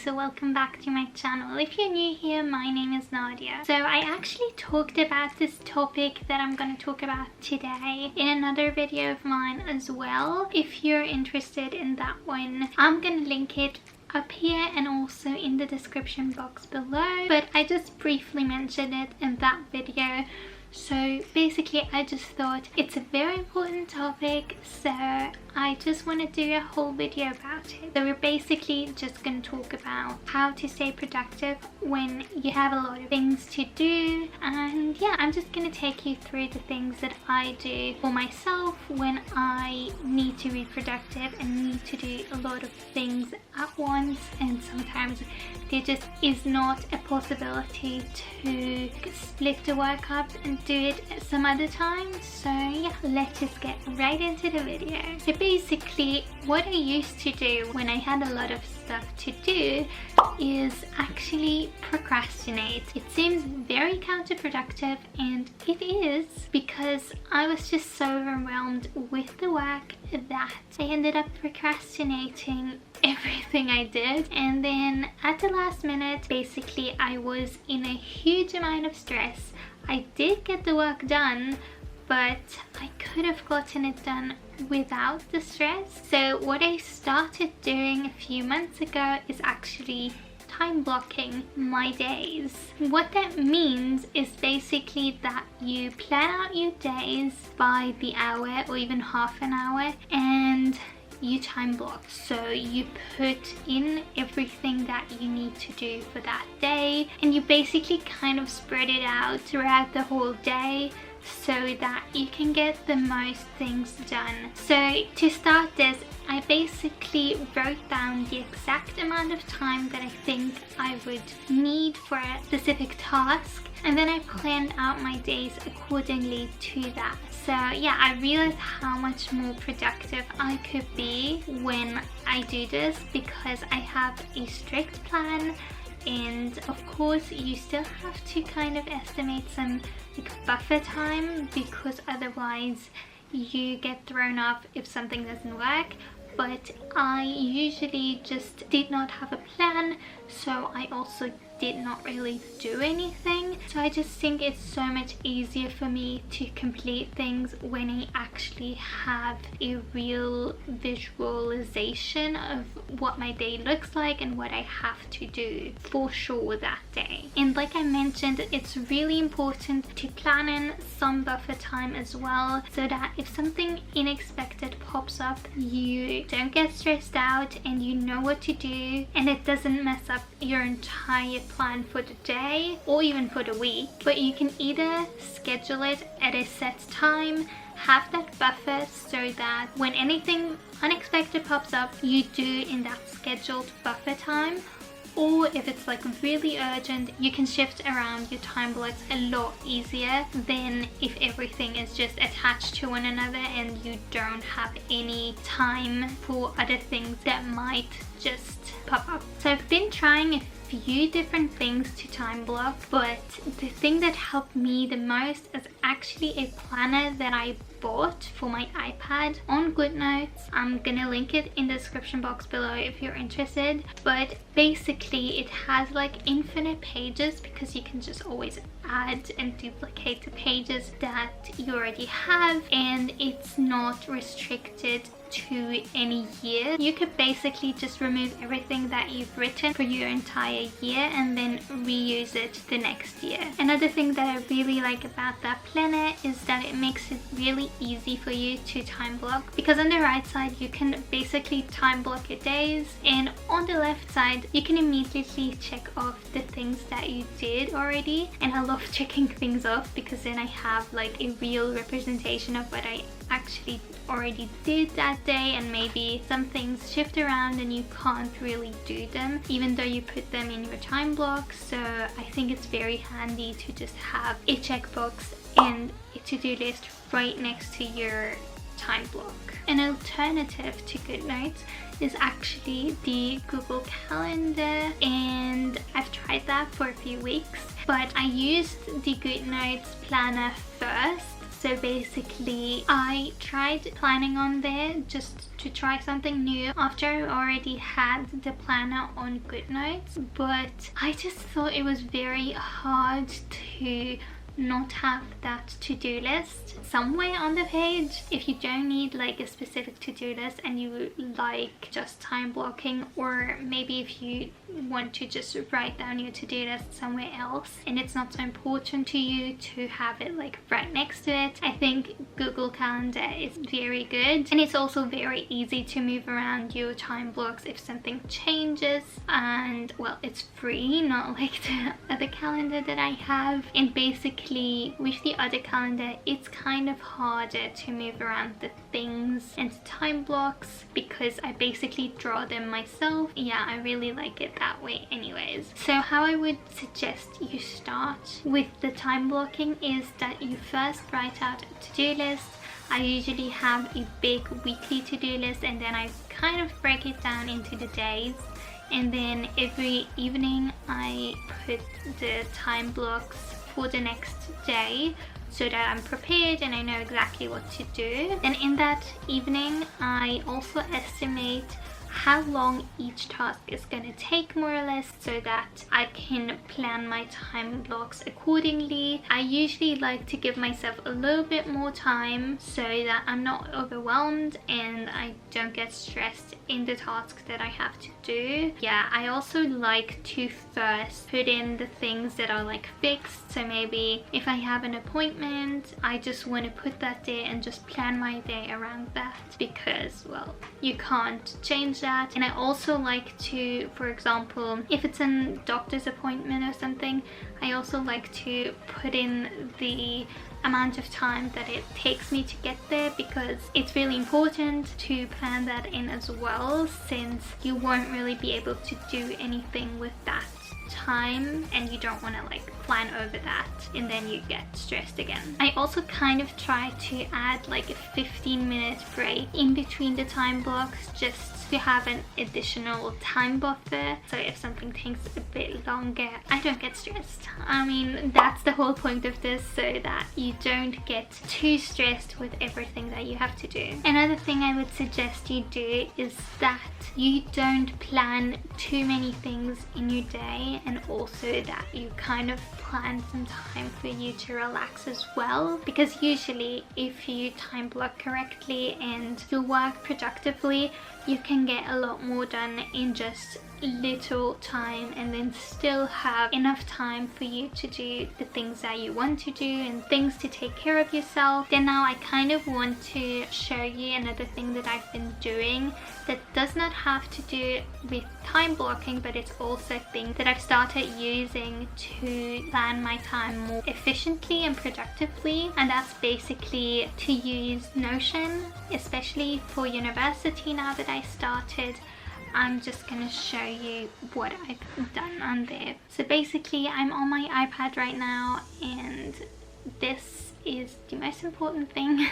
so welcome back to my channel. If you're new here, my name is Nadia. So I actually talked about this topic that I'm going to talk about today in another video of mine as well. If you're interested in that one, I'm going to link it up here and also in the description box below, but I just briefly mentioned it in that video. So basically I just thought it's a very important topic, so I just want to do a whole video about it. So we're basically just going to talk about how to stay productive when you have a lot of things to do, and yeah, I'm just going to take you through the things that I do for myself when I need to be productive and need to do a lot of things at once, and sometimes there just is not a possibility to split the work up and do it some other time. So yeah, let's just get right into the video. So basically what I used to do when I had a lot of stuff to do is actually procrastinate. It seems very counterproductive, and it is, because I was just so overwhelmed with the work that I ended up procrastinating everything I did, and then at the last minute basically I was in a huge amount of stress. I did get the work done, but I could have gotten it done without the stress. So what I started doing a few months ago is actually time blocking my days. What that means is basically that you plan out your days by the hour or even half an hour, and you time block. So you put in everything that you need to do for that day, and you basically kind of spread it out throughout the whole day so that you can get the most things done. So to start this, I basically wrote down the exact amount of time that I think I would need for a specific task, and then I planned out my days accordingly to that. So yeah, I realized how much more productive I could be when I do this, because I have a strict plan. And of course you still have to kind of estimate some like buffer time, because otherwise you get thrown off if something doesn't work. But I usually just did not have a plan, so I also did not really do anything. So I just think it's so much easier for me to complete things when I actually have a real visualization of what my day looks like and what I have to do for sure that day. And like I mentioned, it's really important to plan in some buffer time as well, so that if something unexpected pops up, you don't get stressed out and you know what to do, and it doesn't mess up your entire plan for the day or even for the week. But you can either schedule it at a set time, have that buffer so that when anything unexpected pops up, you do in that scheduled buffer time. Or if it's like really urgent, you can shift around your time blocks a lot easier than if everything is just attached to one another and you don't have any time for other things that might just pop up. So I've been trying a few different things to time block, but the thing that helped me the most is actually a planner that I bought for my iPad on GoodNotes. I'm gonna link it in the description box below if you're interested. But basically it has like infinite pages, because you can just always add and duplicate the pages that you already have, and it's not restricted to any year. You could basically just remove everything that you've written for your entire year and then reuse it the next year. Another thing that I really like about that planner is that it makes it really easy for you to time block, because on the right side you can basically time block your days, and on the left side you can immediately check off the things that you did already. And I love checking things off, because then I have like a real representation of what I actually already did that day, and maybe some things shift around and you can't really do them even though you put them in your time block. So I think it's very handy to just have a checkbox and a to-do list right next to your time block. An alternative to GoodNotes is actually the Google Calendar, and I've tried that for a few weeks, but I used the GoodNotes planner first So basically I tried planning on there just to try something new after I already had the planner on GoodNotes, but I just thought it was very hard to not have that to-do list somewhere on the page. If you don't need like a specific to-do list and you like just time blocking, or maybe if you want to just write down your to-do list somewhere else and it's not so important to you to have it like right next to it, I think Google Calendar is very good. And it's also very easy to move around your time blocks if something changes, and well, it's free, not like the other calendar that I have. And basically with the other calendar it's kind of harder to move around the things and the time blocks because I basically draw them myself. Yeah, I really like it that way anyways. So how I would suggest you start with the time blocking is that you first write out a to-do list. I usually have a big weekly to-do list and then I kind of break it down into the days, and then every evening I put the time blocks for the next day so that I'm prepared and I know exactly what to do. And in that evening I also estimate how long each task is going to take more or less, so that I can plan my time blocks accordingly. I usually like to give myself a little bit more time so that I'm not overwhelmed and I don't get stressed in the tasks that I have to do. Yeah, I also like to first put in the things that are like fixed. So maybe if I have an appointment, I just want to put that there and just plan my day around that, because well, you can't change that. And I also like to, for example, if it's a doctor's appointment or something, I also like to put in the amount of time that it takes me to get there, because it's really important to plan that in as well, since you won't really be able to do anything with that time and you don't want to like plan over that and then you get stressed again. I also kind of try to add like a 15-minute break in between the time blocks, just to have an additional time buffer, so if something takes a bit longer I don't get stressed. I mean, that's the whole point of this, so that you don't get too stressed with everything that you have to do. Another thing I would suggest you do is that you don't plan too many things in your day, and also that you kind of plan some time for you to relax as well, because usually if you time block correctly and you work productively, you can get a lot more done in just little time and then still have enough time for you to do the things that you want to do and things to take care of yourself. Then now I kind of want to show you another thing that I've been doing that does not have to do with time blocking, but it's also a thing that I've started using to plan my time more efficiently and productively, and that's basically to use Notion, especially for university. Now that I started, I'm just gonna show you what I've done on there. So basically I'm on my iPad right now, and this is the most important thing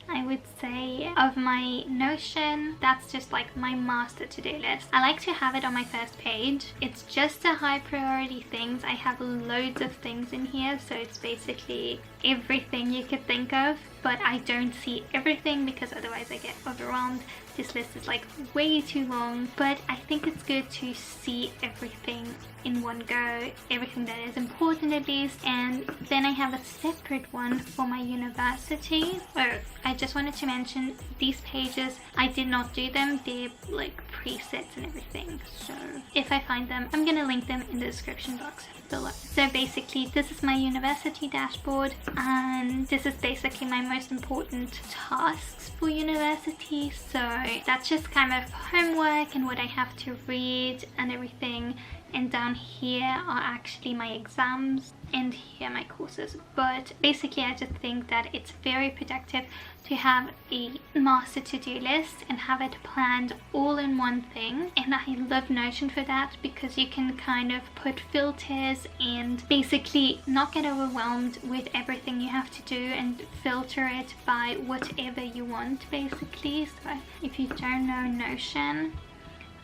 I would say of my Notion. That's just like my master to-do list. I like to have it on my first page. It's just the high priority things. I have loads of things in here, so it's basically everything you could think of, but I don't see everything because otherwise I get overwhelmed. This list is like way too long, but I think it's good to see everything in one go, everything that is important at least. And then I have a separate one for my university. I just wanted to mention these pages, I did not do them, they're like presets and everything, so if I find them I'm gonna link them in the description box below. So basically this is my university dashboard, and this is basically my most important tasks for university. So that's just kind of homework and what I have to read and everything, and down here are actually my exams and here are my courses. But basically I just think that it's very productive to have a master to-do list and have it planned all in one thing. And I love Notion for that, because you can kind of put filters and basically not get overwhelmed with everything you have to do, and filter it by whatever you want basically. So if you don't know Notion,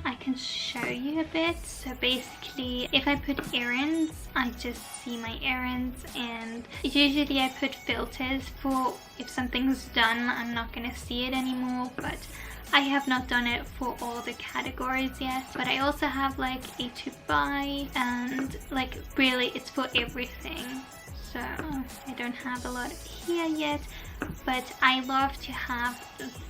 I can show you a bit. So basically, if I put errands, I just see my errands, and usually I put filters for if something's done, I'm not gonna see it anymore, but I have not done it for all the categories yet. But I also have like a to buy, and like really it's for everything. So I don't have a lot here yet, but I love to have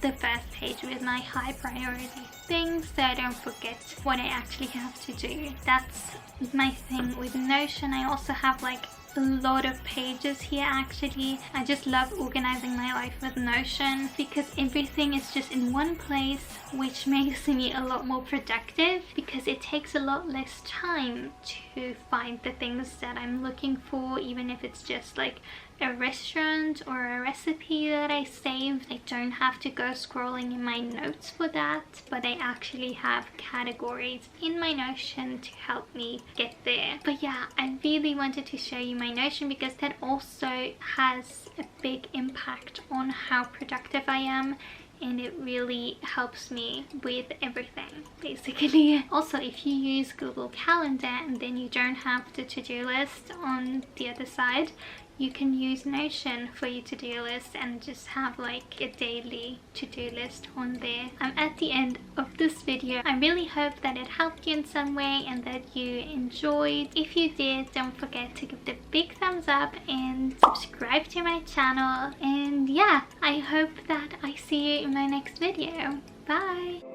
the first page with my high priority things so I don't forget what I actually have to do. That's my thing with Notion. I also have like a lot of pages here actually. I just love organizing my life with Notion because everything is just in one place, which makes me a lot more productive because it takes a lot less time to find the things that I'm looking for, even if it's just like a restaurant or a recipe that I saved. I don't have to go scrolling in my notes for that, but I actually have categories in my Notion to help me get there. But yeah, I really wanted to show you my Notion because that also has a big impact on how productive I am, and it really helps me with everything basically. Also, if you use Google Calendar and then you don't have the to-do list on the other side, you can use Notion for your to-do list and just have like a daily to-do list on there. I'm at the end of this video. I really hope that it helped you in some way and that you enjoyed. If you did, don't forget to give the big thumbs up and subscribe to my channel. And yeah, I hope that I see you in my next video. Bye!